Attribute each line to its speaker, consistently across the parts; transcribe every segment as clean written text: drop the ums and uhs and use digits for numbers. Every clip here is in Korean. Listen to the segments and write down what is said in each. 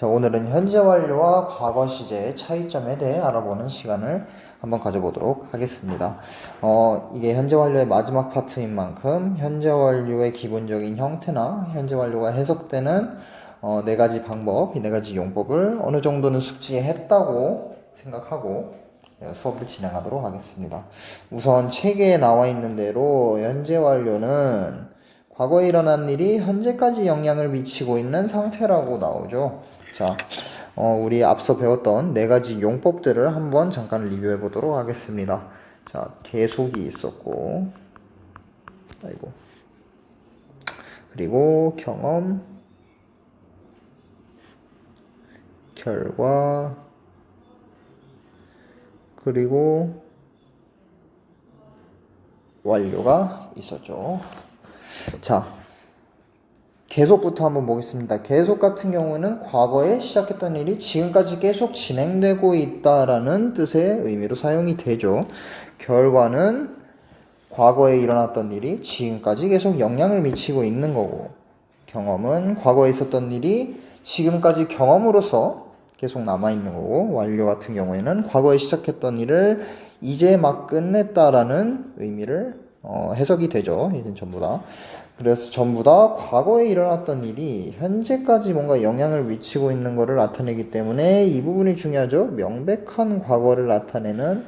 Speaker 1: 자, 오늘은 현재 완료와 과거 시제의 차이점에 대해 알아보는 시간을 한번 가져보도록 하겠습니다. 이게 현재 완료의 마지막 파트인 만큼 현재 완료의 기본적인 형태나 현재 완료가 해석되는 네 가지 방법, 이 네 가지 용법을 어느 정도는 숙지했다고 생각하고 수업을 진행하도록 하겠습니다. 우선 책에 나와 있는 대로 현재 완료는 과거에 일어난 일이 현재까지 영향을 미치고 있는 상태라고 나오죠. 자, 우리 앞서 배웠던 네 가지 용법들을 한번 잠깐 리뷰해 보도록 하겠습니다. 자, 계속이 있었고, 그리고 경험, 결과, 그리고 완료가 있었죠. 자, 계속부터 한번 보겠습니다. 계속 같은 경우는 과거에 시작했던 일이 지금까지 계속 진행되고 있다라는 뜻의 의미로 사용이 되죠. 결과는 과거에 일어났던 일이 지금까지 계속 영향을 미치고 있는 거고, 경험은 과거에 있었던 일이 지금까지 경험으로서 계속 남아있는 거고, 완료 같은 경우에는 과거에 시작했던 일을 이제 막 끝냈다라는 의미를 해석이 되죠. 이젠 전부 다. 그래서 전부 다 과거에 일어났던 일이 현재까지 뭔가 영향을 미치고 있는 것을 나타내기 때문에 이 부분이 중요하죠. 명백한 과거를 나타내는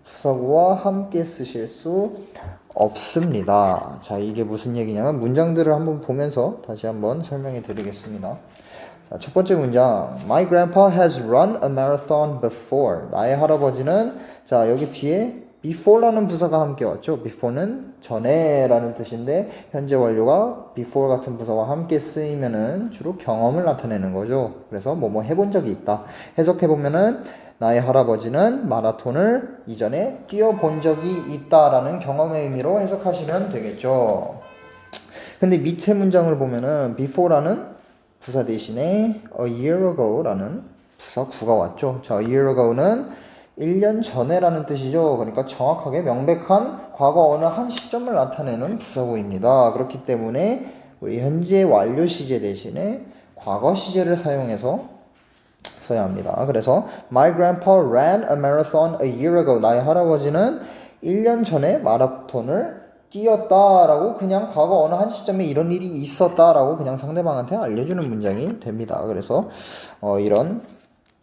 Speaker 1: 부사구와 함께 쓰실 수 없습니다. 자, 이게 무슨 얘기냐면 문장들을 한번 보면서 다시 한번 설명해 드리겠습니다. 자, 첫 번째 문장. My grandpa has run a marathon before. 나의 할아버지는, 자, 여기 뒤에 before라는 부사가 함께 왔죠. before는 전에 라는 뜻인데 현재 완료가 before 같은 부사와 함께 쓰이면은 주로 경험을 나타내는 거죠. 그래서 뭐뭐 해본 적이 있다. 해석해보면은 나의 할아버지는 마라톤을 이전에 뛰어본 적이 있다라는 경험의 의미로 해석하시면 되겠죠. 근데 밑에 문장을 보면은 before라는 부사 대신에 a year ago라는 부사구가 왔죠. 자, a year ago는 1년 전에라는 뜻이죠. 그러니까 정확하게 명백한 과거 어느 한 시점을 나타내는 부사구입니다. 그렇기 때문에 우리 현재 완료 시제 대신에 과거 시제를 사용해서 써야 합니다. 그래서 My grandpa ran a marathon a year ago. 나의 할아버지는 1년 전에 마라톤을 뛰었다라고 그냥 과거 어느 한 시점에 이런 일이 있었다라고 그냥 상대방한테 알려주는 문장이 됩니다. 그래서 이런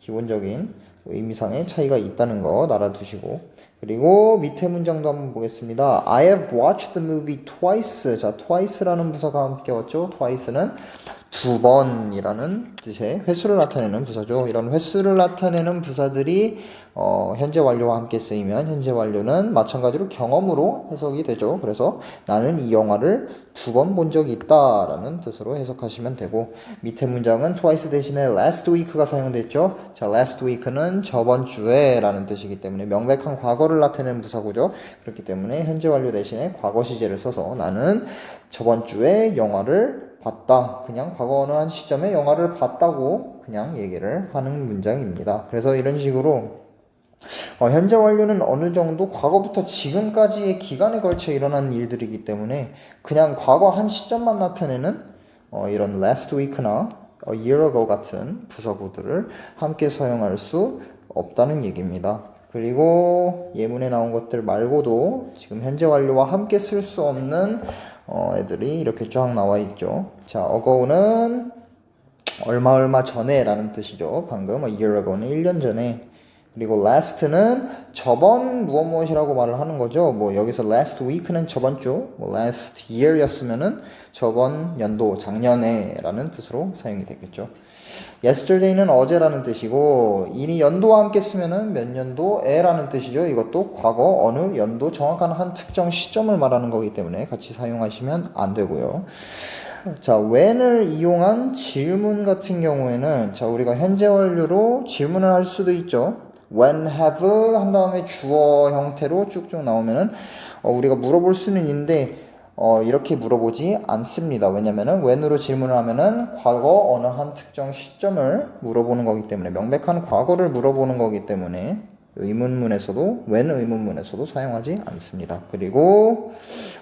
Speaker 1: 기본적인 의미상의 차이가 있다는 거 알아두시고, 그리고 밑에 문장도 한번 보겠습니다. I have watched the movie twice. 자, twice라는 부사가 함께 왔죠. twice는 두 번이라는 뜻의 횟수를 나타내는 부사죠. 이런 횟수를 나타내는 부사들이 현재 완료와 함께 쓰이면 현재 완료는 마찬가지로 경험으로 해석이 되죠. 그래서 나는 이 영화를 두 번 본 적이 있다 라는 뜻으로 해석하시면 되고, 밑에 문장은 twice 대신에 last week가 사용됐죠. 자, last week는 저번 주에 라는 뜻이기 때문에 명백한 과거를 나타내는 부사구죠. 그렇기 때문에 현재 완료 대신에 과거 시제를 써서 나는 저번 주에 영화를 봤다. 그냥 과거 어느 한 시점에 영화를 봤다고 그냥 얘기를 하는 문장입니다. 그래서 이런 식으로 현재 완료는 어느 정도 과거부터 지금까지의 기간에 걸쳐 일어난 일들이기 때문에 그냥 과거 한 시점만 나타내는 이런 last week나 a year ago 같은 부사구들을 함께 사용할 수 없다는 얘기입니다. 그리고 예문에 나온 것들 말고도 지금 현재 완료와 함께 쓸 수 없는 애들이 이렇게 쫙 나와 있죠. 자, ago는 얼마 전에 라는 뜻이죠. 방금 a year ago는 1년 전에. 그리고 last는 저번 무엇이라고 말을 하는 거죠. 뭐 여기서 last week는 저번 주, 뭐 last year였으면은 저번 연도, 작년에 라는 뜻으로 사용이 되겠죠. yesterday는 어제라는 뜻이고, 이니 연도와 함께 쓰면은 몇 년도에 라는 뜻이죠. 이것도 과거 어느 연도 정확한 한 특정 시점을 말하는 거기 때문에 같이 사용하시면 안 되고요. 자, when을 이용한 질문 같은 경우에는, 자, 우리가 현재 완료로 질문을 할 수도 있죠. when have 한 다음에 주어 형태로 쭉쭉 나오면은 우리가 물어볼 수는 있는데 이렇게 물어보지 않습니다. 왜냐면은 when으로 질문을 하면은 과거 어느 한 특정 시점을 물어보는 거기 때문에, 명백한 과거를 물어보는 거기 때문에 의문문에서도, when 의문문에서도 사용하지 않습니다. 그리고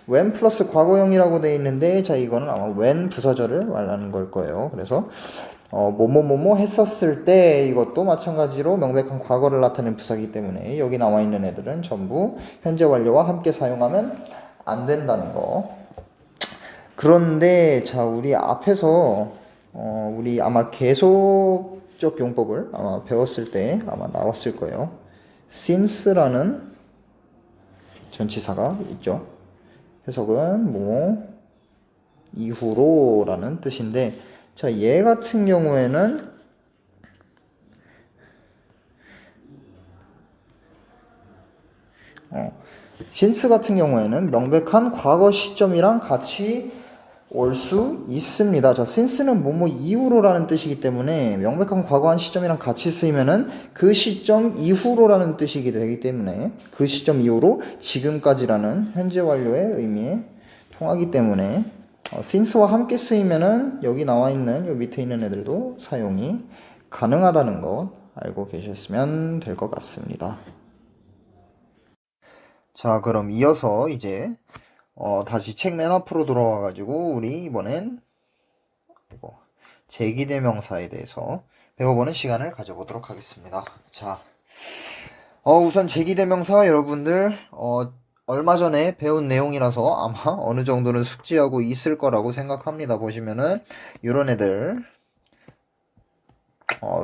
Speaker 1: when 플러스 과거형이라고 되어 있는데, 자, 이거는 아마 when 부사절을 말하는 걸 거예요. 그래서 뭐뭐뭐뭐 했었을 때 이것도 마찬가지로 명백한 과거를 나타내는 부사이기 때문에 여기 나와 있는 애들은 전부 현재 완료와 함께 사용하면 안 된다는 거. 그런데 자 우리 앞에서 우리 아마 계속적 용법을 아마 배웠을 때 아마 나왔을 거예요. since라는 전치사가 있죠. 해석은 뭐 이후로라는 뜻인데 자 얘 같은 경우에는 since 같은 경우에는 명백한 과거 시점이랑 같이 올 수 있습니다. 자, since는 뭐뭐 이후로라는 뜻이기 때문에 명백한 과거한 시점이랑 같이 쓰이면은 그 시점 이후로라는 뜻이게 되기 때문에 그 시점 이후로 지금까지라는 현재 완료의 의미에 통하기 때문에 since와 함께 쓰이면은 여기 나와 있는 요 밑에 있는 애들도 사용이 가능하다는 것 알고 계셨으면 될 것 같습니다. 자, 그럼 이어서 이제 다시 책 맨 앞으로 돌아와가지고 우리 이번엔 제기대명사에 대해서 배워보는 시간을 가져보도록 하겠습니다. 자, 우선 제기대명사 여러분들 얼마 전에 배운 내용이라서 아마 어느 정도는 숙지하고 있을 거라고 생각합니다. 보시면은 이런 애들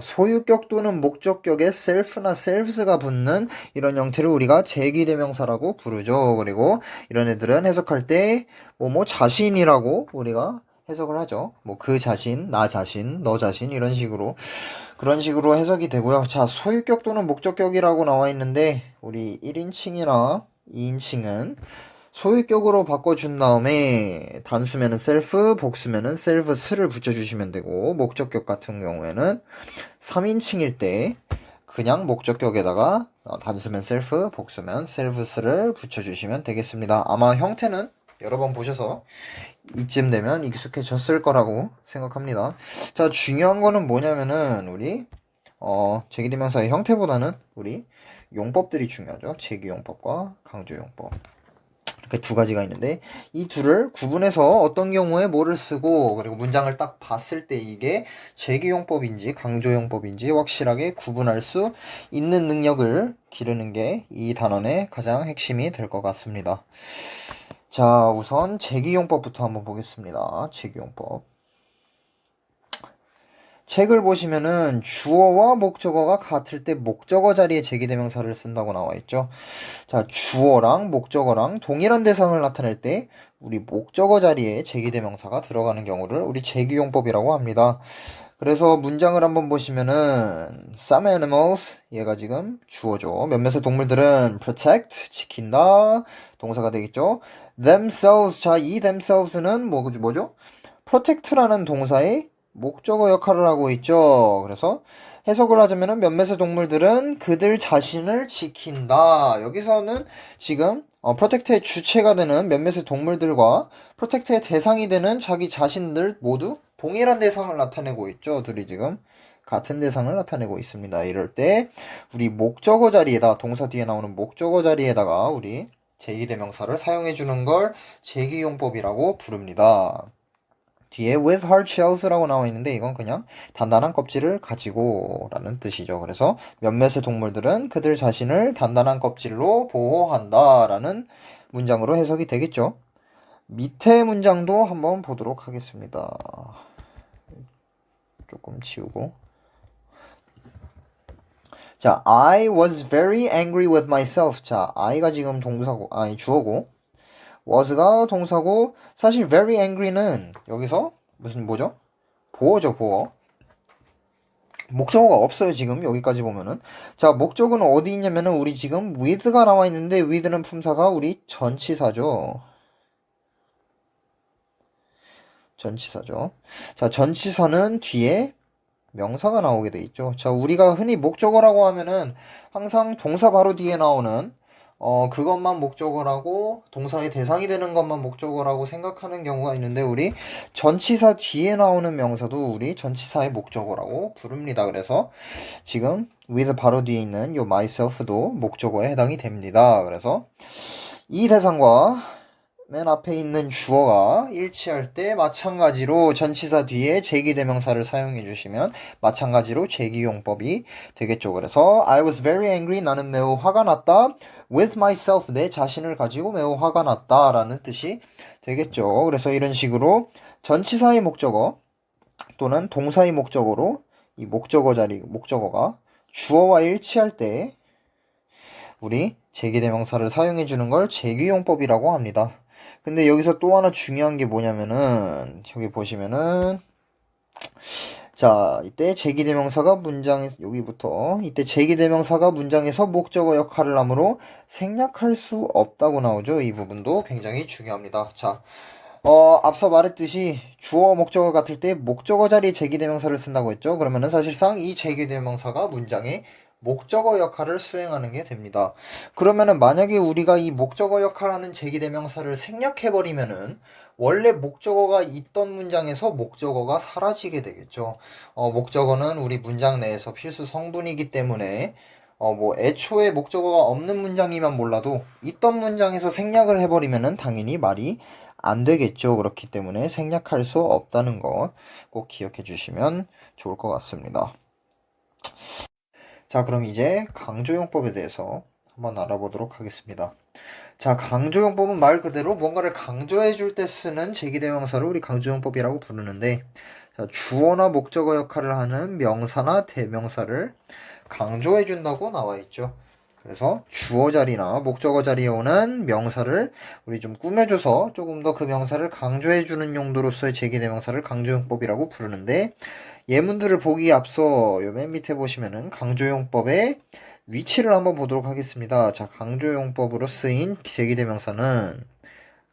Speaker 1: 소유격 또는 목적격에 self나 selves가 붙는 이런 형태를 우리가 제기대명사라고 부르죠. 그리고 이런 애들은 해석할 때 뭐 자신이라고 우리가 해석을 하죠. 뭐 그 자신, 나 자신, 너 자신 이런 식으로 그런 식으로 해석이 되고요. 자, 소유격 또는 목적격이라고 나와 있는데 우리 1인칭이나 2인칭은 소유격으로 바꿔준 다음에 단수면은 self, 복수면은 selfs를 붙여주시면 되고 목적격 같은 경우에는 3인칭일 때 그냥 목적격에다가 단수면 self, 복수면 selfs를 붙여주시면 되겠습니다. 아마 형태는 여러 번 보셔서 이쯤 되면 익숙해졌을 거라고 생각합니다. 자, 중요한 거는 뭐냐면은 우리 제기대명사의 형태보다는 우리 용법들이 중요하죠. 제기용법과 강조용법. 이렇게 두 가지가 있는데 이 둘을 구분해서 어떤 경우에 뭐를 쓰고 그리고 문장을 딱 봤을 때 이게 제기용법인지 강조용법인지 확실하게 구분할 수 있는 능력을 기르는 게 이 단원의 가장 핵심이 될 것 같습니다. 자, 우선 제기용법부터 한번 보겠습니다. 제기용법. 책을 보시면은 주어와 목적어가 같을 때 목적어 자리에 제기대명사를 쓴다고 나와 있죠. 자, 주어랑 목적어랑 동일한 대상을 나타낼 때 우리 목적어 자리에 제기대명사가 들어가는 경우를 우리 제기용법이라고 합니다. 그래서 문장을 한번 보시면은 some animals 얘가 지금 주어죠. 몇몇의 동물들은 protect 지킨다 동사가 되겠죠. themselves 자, 이 themselves는 뭐죠? protect라는 동사의 목적어 역할을 하고 있죠. 그래서 해석을 하자면은 몇몇의 동물들은 그들 자신을 지킨다. 여기서는 지금 프로텍트의 주체가 되는 몇몇의 동물들과 프로텍트의 대상이 되는 자기 자신들 모두 동일한 대상을 나타내고 있죠. 둘이 지금 같은 대상을 나타내고 있습니다. 이럴 때 우리 목적어 자리에다 동사 뒤에 나오는 목적어 자리에다가 우리 제기대명사를 사용해 주는 걸 제기용법이라고 부릅니다. 뒤에 with hard shells라고 나와 있는데 이건 그냥 단단한 껍질을 가지고 라는 뜻이죠. 그래서 몇몇의 동물들은 그들 자신을 단단한 껍질로 보호한다 라는 문장으로 해석이 되겠죠. 밑에 문장도 한번 보도록 하겠습니다. 조금 치우고. 자, I was very angry with myself. 자, I가 지금 동사고, 아니 주어고 was가 동사고 사실 very angry는 여기서 뭐죠? 보어죠, 보어. 목적어가 없어요, 지금 여기까지 보면은. 자, 목적어는 어디 있냐면은 우리 지금 with가 나와 있는데 with는 품사가 우리 전치사죠. 전치사죠. 자, 전치사는 뒤에 명사가 나오게 돼 있죠. 자, 우리가 흔히 목적어라고 하면은 항상 동사 바로 뒤에 나오는 그것만 목적어라고 동사의 대상이 되는 것만 목적어라고 생각하는 경우가 있는데 우리 전치사 뒤에 나오는 명사도 우리 전치사의 목적어라고 부릅니다. 그래서 지금 with 바로 뒤에 있는 요 myself도 목적어에 해당이 됩니다. 그래서 이 대상과 맨 앞에 있는 주어가 일치할 때 마찬가지로 전치사 뒤에 제기대명사를 사용해 주시면 마찬가지로 제기용법이 되겠죠. 그래서 I was very angry. 나는 매우 화가 났다. With myself. 내 자신을 가지고 매우 화가 났다 라는 뜻이 되겠죠. 그래서 이런 식으로 전치사의 목적어 또는 동사의 목적어로 이 목적어가 주어와 일치할 때 우리 제기대명사를 사용해 주는 걸 제기용법이라고 합니다. 근데 여기서 또 하나 중요한 게 뭐냐면은 여기 보시면은 자, 이때 제기대명사가 이때 제기대명사가 문장에서 목적어 역할을 하므로 생략할 수 없다고 나오죠. 이 부분도 굉장히 중요합니다. 자, 앞서 말했듯이 주어 목적어 같을 때 목적어 자리에 제기대명사를 쓴다고 했죠. 그러면은 사실상 이 제기대명사가 문장에 목적어 역할을 수행하는 게 됩니다. 그러면은 만약에 우리가 이 목적어 역할하는 제기대명사를 생략해버리면은 원래 목적어가 있던 문장에서 목적어가 사라지게 되겠죠. 목적어는 우리 문장 내에서 필수 성분이기 때문에 뭐 애초에 목적어가 없는 문장이면 몰라도 있던 문장에서 생략을 해버리면은 당연히 말이 안 되겠죠. 그렇기 때문에 생략할 수 없다는 거 꼭 기억해 주시면 좋을 것 같습니다. 자, 그럼 이제 강조용법에 대해서 한번 알아보도록 하겠습니다. 자, 강조용법은 말 그대로 뭔가를 강조해 줄 때 쓰는 제기대명사를 우리 강조용법이라고 부르는데, 자, 주어나 목적어 역할을 하는 명사나 대명사를 강조해 준다고 나와 있죠. 그래서 주어 자리나 목적어 자리에 오는 명사를 우리 좀 꾸며줘서 조금 더 그 명사를 강조해주는 용도로서의 제기대명사를 강조용법이라고 부르는데 예문들을 보기 앞서 요 맨 밑에 보시면은 강조용법의 위치를 한번 보도록 하겠습니다. 자, 강조용법으로 쓰인 제기대명사는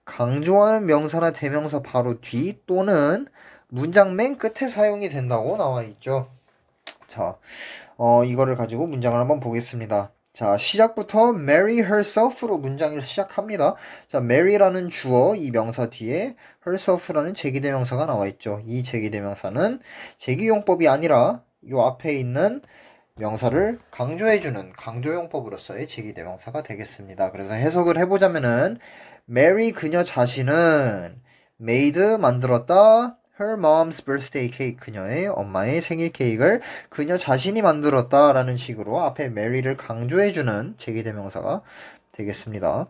Speaker 1: 강조하는 명사나 대명사 바로 뒤 또는 문장 맨 끝에 사용이 된다고 나와 있죠. 자, 이거를 가지고 문장을 한번 보겠습니다. 자, 시작부터 marry herself로 문장을 시작합니다. 자, marry라는 주어, 이 명사 뒤에 herself라는 제기대명사가 나와 있죠. 이 제기대명사는 제기용법이 아니라 요 앞에 있는 명사를 강조해주는 강조용법으로서의 제기대명사가 되겠습니다. 그래서 해석을 해보자면은 Mary 그녀 자신은 made 만들었다. Her mom's birthday cake. 그녀의 엄마의 생일 케이크를 그녀 자신이 만들었다라는 식으로 앞에 Mary를 강조해주는 제기대명사가 되겠습니다.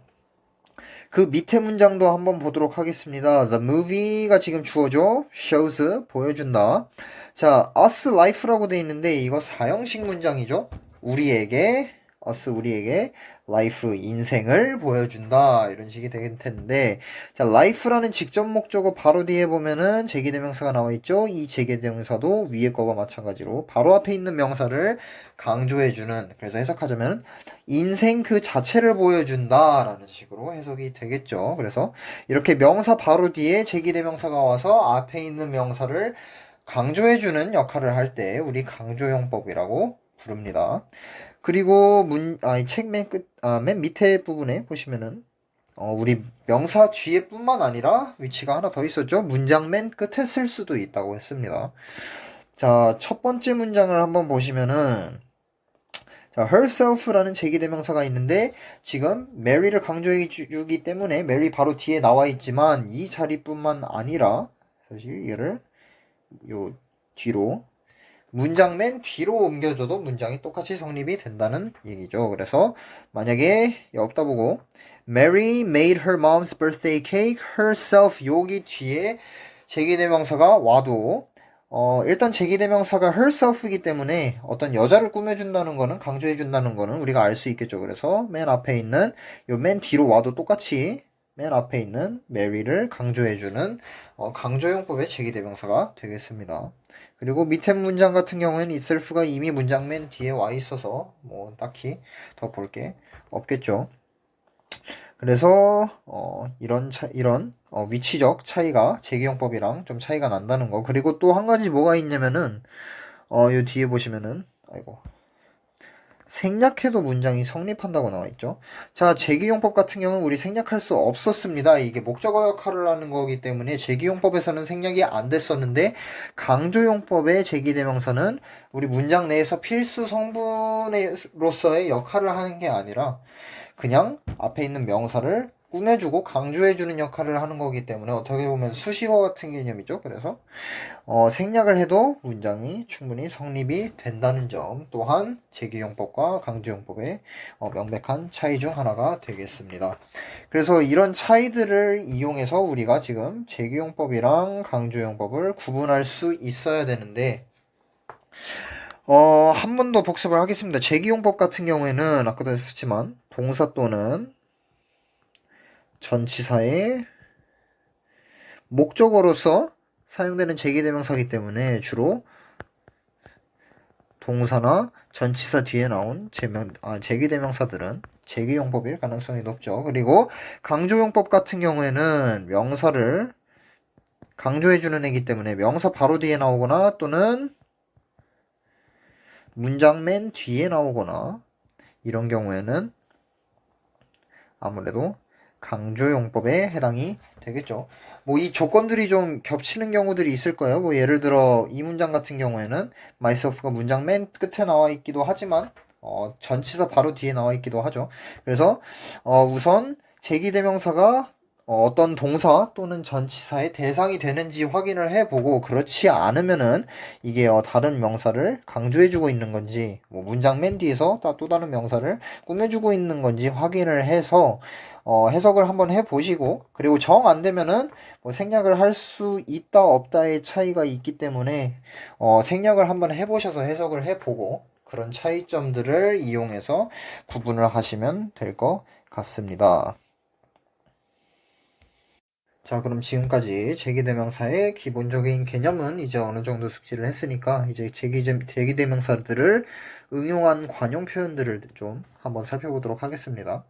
Speaker 1: 그 밑에 문장도 한번 보도록 하겠습니다. The movie가 지금 주어죠. shows 보여준다. 자, us life라고 돼 있는데 이거 사형식 문장이죠. 우리에게 life 인생을 보여준다 이런 식이 되겠 텐데 자 life라는 직접 목적어 바로 뒤에 보면은 제기대명사가 나와 있죠. 이 제기대명사도 위에 거와 마찬가지로 바로 앞에 있는 명사를 강조해주는 그래서 해석하자면 인생 그 자체를 보여준다 라는 식으로 해석이 되겠죠. 그래서 이렇게 명사 바로 뒤에 제기대명사가 와서 앞에 있는 명사를 강조해주는 역할을 할 때 우리 강조용법이라고 부릅니다. 그리고 이 책 맨 밑에 부분에 보시면은 우리 명사 뒤에 뿐만 아니라 위치가 하나 더 있었죠. 문장 맨 끝에 쓸 수도 있다고 했습니다. 자, 첫 번째 문장을 한번 보시면은 자, herself라는 제기대명사가 있는데 지금 Mary를 강조해 주기 때문에 Mary 바로 뒤에 나와 있지만 이 자리뿐만 아니라 사실 얘를 요 뒤로 문장 맨 뒤로 옮겨줘도 문장이 똑같이 성립이 된다는 얘기죠. 그래서 만약에 없다 보고 Mary made her mom's birthday cake herself 여기 뒤에 제기대명사가 와도 일단 제기대명사가 herself이기 때문에 어떤 여자를 꾸며준다는 거는 강조해준다는 거는 우리가 알 수 있겠죠. 그래서 맨 앞에 있는 요 맨 뒤로 와도 똑같이 맨 앞에 있는 Mary를 강조해주는 강조용법의 제기대명사가 되겠습니다. 그리고 밑에 문장 같은 경우에는 itself가 이미 문장 맨 뒤에 와 있어서 뭐 딱히 더 볼 게 없겠죠. 그래서 이런 위치적 차이가 제기용법이랑 좀 차이가 난다는 거. 그리고 또 한 가지 뭐가 있냐면은 요 뒤에 보시면은 생략해도 문장이 성립한다고 나와 있죠. 자, 제기용법 같은 경우는 우리 생략할 수 없었습니다. 이게 목적어 역할을 하는 거기 때문에 제기용법에서는 생략이 안 됐었는데 강조용법의 제기대명사는 우리 문장 내에서 필수 성분으로서의 역할을 하는 게 아니라 그냥 앞에 있는 명사를 꾸며주고 강조해주는 역할을 하는 거기 때문에 어떻게 보면 수식어 같은 개념이죠. 그래서 생략을 해도 문장이 충분히 성립이 된다는 점 또한 제기용법과 강조용법의 명백한 차이 중 하나가 되겠습니다. 그래서 이런 차이들을 이용해서 우리가 지금 제기용법이랑 강조용법을 구분할 수 있어야 되는데 한 번 더 복습을 하겠습니다. 제기용법 같은 경우에는 아까도 했었지만 동사 또는 전치사의 목적어로서 사용되는 제기대명사이기 때문에 주로 동사나 전치사 뒤에 나온 제기대명사들은 제기용법일 가능성이 높죠. 그리고 강조용법 같은 경우에는 명사를 강조해주는 애기 때문에 명사 바로 뒤에 나오거나 또는 문장 맨 뒤에 나오거나 이런 경우에는 아무래도 강조용법에 해당이 되겠죠. 뭐 이 조건들이 좀 겹치는 경우들이 있을 거예요. 뭐 예를 들어 이 문장 같은 경우에는 myself가 문장 맨 끝에 나와 있기도 하지만 전치사 바로 뒤에 나와 있기도 하죠. 그래서 우선 제기대명사가 어떤 동사 또는 전치사의 대상이 되는지 확인을 해보고 그렇지 않으면은 이게 다른 명사를 강조해주고 있는 건지 뭐 문장 맨 뒤에서 또 다른 명사를 꾸며주고 있는 건지 확인을 해서 해석을 한번 해보시고 그리고 정 안 되면은 뭐 생략을 할 수 있다 없다의 차이가 있기 때문에 생략을 한번 해보셔서 해석을 해보고 그런 차이점들을 이용해서 구분을 하시면 될 것 같습니다. 자, 그럼 지금까지 제기대명사의 기본적인 개념은 이제 어느 정도 숙지를 했으니까 이제 제기대명사들을 응용한 관용 표현들을 좀 한번 살펴보도록 하겠습니다.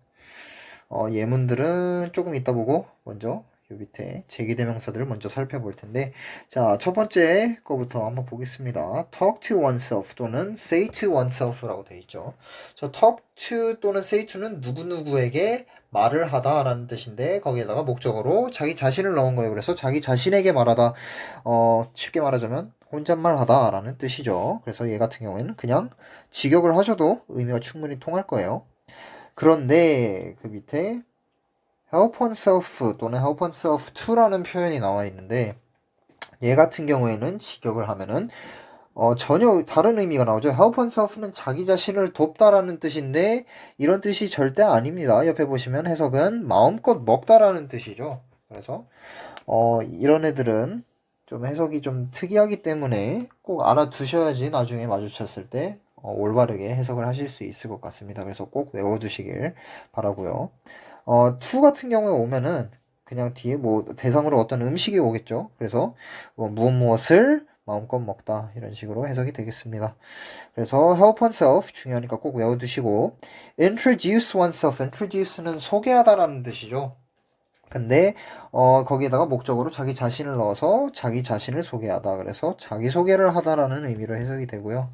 Speaker 1: 예문들은 조금 이따 보고 먼저 요 밑에 제기대명사들을 먼저 살펴볼 텐데 자, 첫 번째 거부터 한번 보겠습니다. talk to oneself 또는 say to oneself라고 되어 있죠. 저 talk to 또는 say to는 누구누구에게 말을 하다 라는 뜻인데 거기에다가 목적어로 자기 자신을 넣은 거예요. 그래서 자기 자신에게 말하다 쉽게 말하자면 혼잣말 하다 라는 뜻이죠. 그래서 얘 같은 경우에는 그냥 직역을 하셔도 의미가 충분히 통할 거예요. 그런데 그 밑에 help oneself 또는 help oneself to라는 표현이 나와 있는데 얘 같은 경우에는 직역을 하면은 전혀 다른 의미가 나오죠. help oneself는 자기 자신을 돕다라는 뜻인데 이런 뜻이 절대 아닙니다. 옆에 보시면 해석은 마음껏 먹다라는 뜻이죠. 그래서 이런 애들은 좀 해석이 좀 특이하기 때문에 꼭 알아두셔야지 나중에 마주쳤을 때 올바르게 해석을 하실 수 있을 것 같습니다. 그래서 꼭 외워두시길 바라고요. to 같은 경우에 오면은 그냥 뒤에 뭐 대상으로 어떤 음식이 오겠죠. 그래서 무엇을 마음껏 먹다 이런 식으로 해석이 되겠습니다. 그래서 help oneself 중요하니까 꼭 외워두시고 introduce oneself, introduce는 소개하다라는 뜻이죠. 근데 거기에다가 목적으로 자기 자신을 넣어서 자기 자신을 소개하다 그래서 자기소개를 하다라는 의미로 해석이 되고요.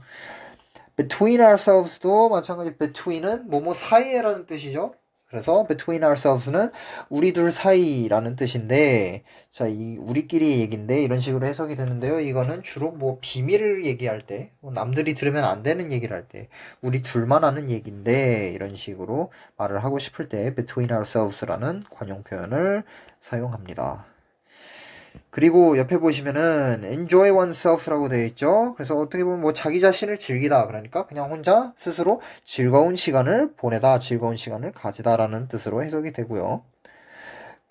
Speaker 1: between ourselves도 마찬가지 between은 뭐뭐 사이에라는 뜻이죠. 그래서 between ourselves는 우리 둘 사이라는 뜻인데 자, 이 우리끼리 얘기인데 이런 식으로 해석이 되는데요. 이거는 주로 뭐 비밀을 얘기할 때 남들이 들으면 안 되는 얘기를 할 때 우리 둘만 아는 얘기인데 이런 식으로 말을 하고 싶을 때 between ourselves라는 관용 표현을 사용합니다. 그리고 옆에 보시면은 enjoy oneself라고 되어 있죠. 그래서 어떻게 보면 뭐 자기 자신을 즐기다 그러니까 그냥 혼자 스스로 즐거운 시간을 보내다, 즐거운 시간을 가지다라는 뜻으로 해석이 되고요.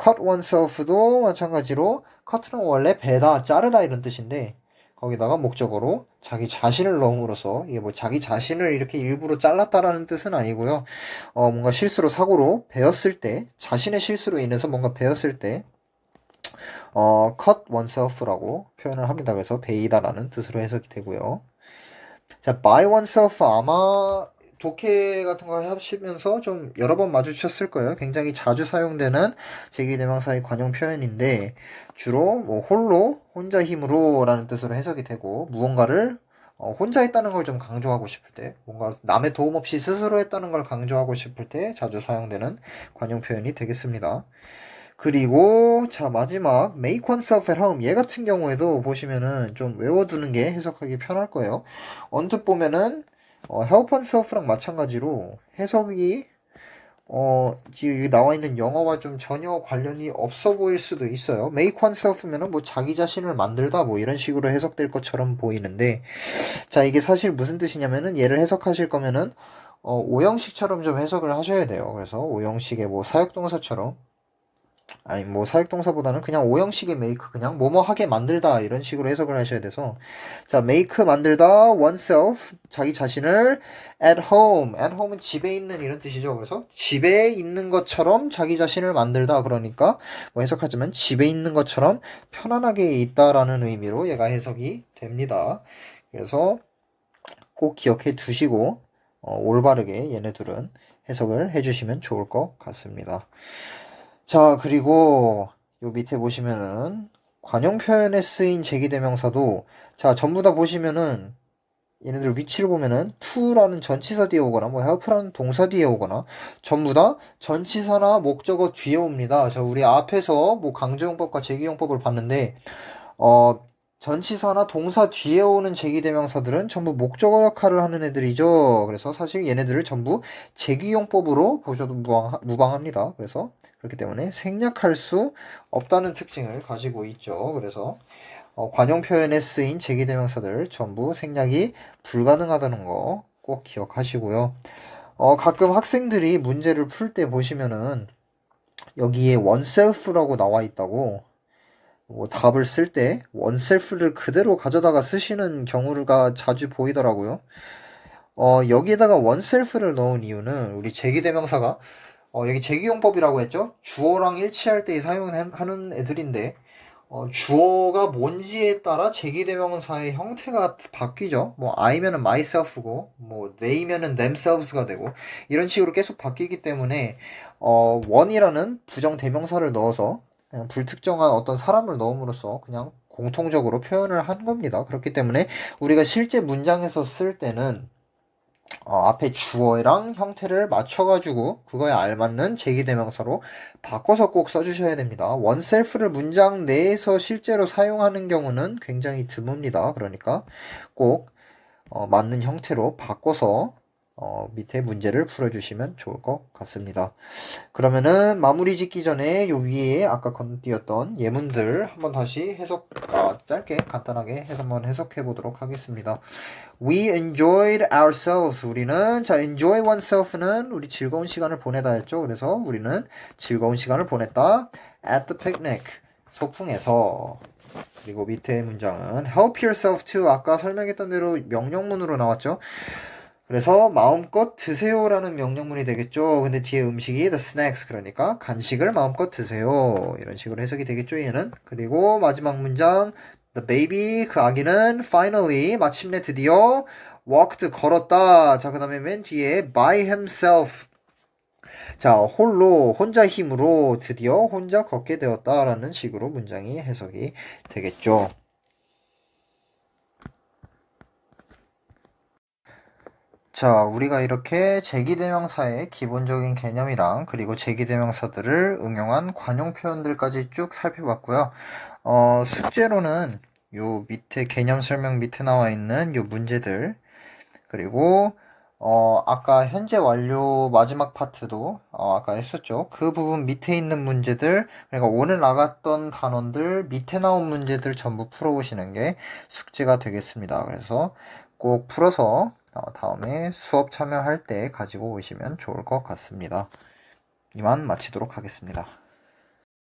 Speaker 1: cut oneself도 마찬가지로 cut는 원래 베다, 자르다 이런 뜻인데 거기다가 목적어로 자기 자신을 넣음으로써 이게 뭐 자기 자신을 이렇게 일부러 잘랐다라는 뜻은 아니고요. 뭔가 실수로 사고로 베었을 때 자신의 실수로 인해서 뭔가 베었을 때 cut oneself라고 표현을 합니다. 그래서 베이다라는 뜻으로 해석이 되고요. 자, by oneself 아마 독해 같은 거 하시면서 좀 여러 번 마주쳤을 거예요. 굉장히 자주 사용되는 제기대명사의 관용 표현인데 주로 뭐 홀로, 혼자 힘으로 라는 뜻으로 해석이 되고 무언가를 혼자 했다는 걸 좀 강조하고 싶을 때 뭔가 남의 도움 없이 스스로 했다는 걸 강조하고 싶을 때 자주 사용되는 관용 표현이 되겠습니다. 그리고 자 마지막 make oneself at home 얘 같은 경우에도 보시면은 좀 외워두는 게 해석하기 편할 거예요. 언뜻 보면은 help oneself랑 마찬가지로 해석이 지금 여기 나와 있는 영어와 좀 전혀 관련이 없어 보일 수도 있어요. make oneself면은 뭐 자기 자신을 만들다 뭐 이런 식으로 해석될 것처럼 보이는데, 자, 이게 사실 무슨 뜻이냐면은 얘를 해석하실 거면은 오형식처럼 좀 해석을 하셔야 돼요. 그래서 오형식의 뭐 사역동사처럼, 아니 뭐 사역동사보다는 그냥 오형식의 make, 그냥 뭐뭐 하게 만들다 이런 식으로 해석을 하셔야 돼서, 자, make 만들다 oneself 자기 자신을 at home, at home은 집에 있는 이런 뜻이죠. 그래서 집에 있는 것처럼 자기 자신을 만들다, 그러니까 뭐 해석하자면 집에 있는 것처럼 편안하게 있다라는 의미로 얘가 해석이 됩니다. 그래서 꼭 기억해 두시고 올바르게 얘네들은 해석을 해주시면 좋을 것 같습니다. 자, 그리고 요 밑에 보시면은 관용 표현에 쓰인 제기대명사도, 자, 전부 다 보시면은 얘네들 위치를 보면은 to라는 전치사 뒤에 오거나 뭐 help라는 동사 뒤에 오거나 전부 다 전치사나 목적어 뒤에 옵니다. 자, 우리 앞에서 뭐 강조용법과 제기용법을 봤는데 전치사나 동사 뒤에 오는 제기대명사들은 전부 목적어 역할을 하는 애들이죠. 그래서 사실 얘네들을 전부 제기용법으로 보셔도 무방합니다. 그래서 그렇기 때문에 생략할 수 없다는 특징을 가지고 있죠. 그래서 관용 표현에 쓰인 제기대명사들 전부 생략이 불가능하다는 거 꼭 기억하시고요. 가끔 학생들이 문제를 풀 때 보시면은 여기에 oneself라고 나와 있다고, 뭐 답을 쓸 때 oneself를 그대로 가져다가 쓰시는 경우가 자주 보이더라고요. 여기에다가 oneself를 넣은 이유는 우리 제기대명사가 여기 제기용법이라고 했죠? 주어랑 일치할 때 사용하는 애들인데 주어가 뭔지에 따라 제기대명사의 형태가 바뀌죠. 뭐 I면은 myself고, 뭐 they면은 themselves가 되고 이런 식으로 계속 바뀌기 때문에 one이라는 부정대명사를 넣어서 그냥 불특정한 어떤 사람을 넣음으로써 그냥 공통적으로 표현을 한 겁니다. 그렇기 때문에 우리가 실제 문장에서 쓸 때는 앞에 주어랑 형태를 맞춰가지고 그거에 알맞는 제기대명사로 바꿔서 꼭 써주셔야 됩니다. oneself를 문장 내에서 실제로 사용하는 경우는 굉장히 드뭅니다. 그러니까 꼭 맞는 형태로 바꿔서 밑에 문제를 풀어주시면 좋을 것 같습니다. 그러면은 마무리 짓기 전에 요 위에 아까 건띄었던 예문들 한번 다시 짧게 간단하게 해서 한번 해석해 보도록 하겠습니다. We enjoyed ourselves. 우리는, 자, enjoy oneself는 우리 즐거운 시간을 보내다 했죠. 그래서 우리는 즐거운 시간을 보냈다. At the picnic. 소풍에서. 그리고 밑에 문장은 help yourself to. 아까 설명했던 대로 명령문으로 나왔죠. 그래서 마음껏 드세요라는 명령문이 되겠죠. 근데 뒤에 음식이 the snacks, 그러니까 간식을 마음껏 드세요. 이런 식으로 해석이 되겠죠, 얘는. 그리고 마지막 문장 the baby, 그 아기는 finally, 마침내 드디어 walked, 걸었다. 자, 그 다음에 맨 뒤에 by himself. 자, 혼자 힘으로 드디어 혼자 걷게 되었다라는 식으로 문장이 해석이 되겠죠. 자, 우리가 이렇게 제기대명사의 기본적인 개념이랑 그리고 제기대명사들을 응용한 관용 표현들까지 쭉 살펴봤고요. 숙제로는 요 밑에 개념 설명 밑에 나와 있는 요 문제들, 그리고 아까 현재 완료 마지막 파트도 아까 했었죠. 그 부분 밑에 있는 문제들, 그러니까 오늘 나갔던 단원들 밑에 나온 문제들 전부 풀어보시는 게 숙제가 되겠습니다. 그래서 꼭 풀어서 다음에 수업 참여할 때 가지고 오시면 좋을 것 같습니다. 이만 마치도록 하겠습니다.